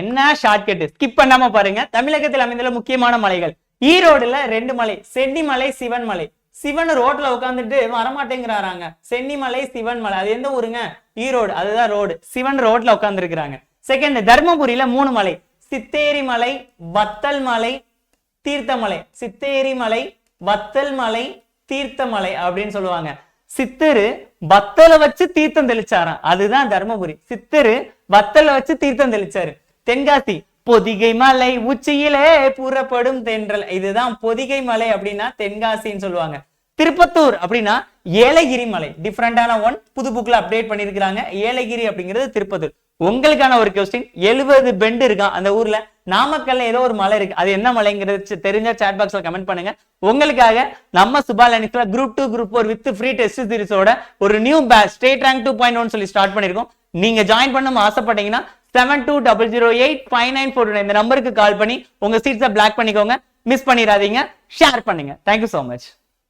என்ன shortcut, skip பண்ணாம பாருங்க. தமிழகத்தில் அமைந்துள்ள முக்கியமான மலைகள். ஈரோடுல 2 மலை, சென்னிமலை, சிவன் மலை. சிவன் ரோட்ல உட்காந்துட்டு வரமாட்டேங்கிறாராங்க. சென்னிமலை, சிவன் மலை. அது எந்த ஊருங்க? ஈரோடு. அதுதான் ரோடு. சிவன் ரோட்ல உட்கார்ந்து இருக்கிறாங்க. செகண்ட், தர்மபுரியில 3 மலை, சித்தேரி மலை, வத்தல் மலை, தீர்த்தமலை. சித்தேரி மலை, வத்தல் மலை, தீர்த்தமலை அப்படின்னு சொல்லுவாங்க. சித்தரு வத்தலை வச்சு தீர்த்தம் தெளிச்சாராம், அதுதான் தர்மபுரி. சித்தரு வத்தலை வச்சு தீர்த்தம் தெளிச்சாரு. தென்காசி, பொதிகை மலை உச்சியிலே புறப்படும் தென்றல், இதுதான் பொதிகை மலை அப்படின்னா தென்காசின்னு சொல்லுவாங்க. திருப்பத்தூர் அப்படின்னா ஏலகிரி மலை. டிஃபரெண்டான ஒன், புது புக்ல அப்டேட் பண்ணிருக்காங்க. ஏலகிரி அப்படிங்கிறது திருப்பத்தூர். உங்களுக்கான ஒரு கொஸ்டின், 70 பெண்ட் இருக்கான் அந்த ஊர்ல. நாமக்கல்ல ஏதோ ஒரு மலை இருக்கு, அது என்ன மலைங்கிறது தெரிஞ்ச சாட் பாக்ஸ்ல கமெண்ட் பண்ணுங்க. உங்களுக்காக நம்ம சுபா லேர்னிங்ஸ்ல group 2 group 4 with free test சீரிஸோட ஒரு நியூ பேட்ச் ஸ்டேட் ரேங்க் 2.1 சொல்லி ஸ்டார்ட் பண்ணிருக்கோம். நீங்க ஜாயின் பண்ண ஆசைப்பட்டீங்கன்னா 72008594 இந்த நம்பருக்கு கால் பண்ணி உங்க சீட்ஸை பிளாக் பண்ணிக்கோங்க. மிஸ் பண்ணிடாதீங்க, ஷேர் பண்ணுங்க. Thank you so much.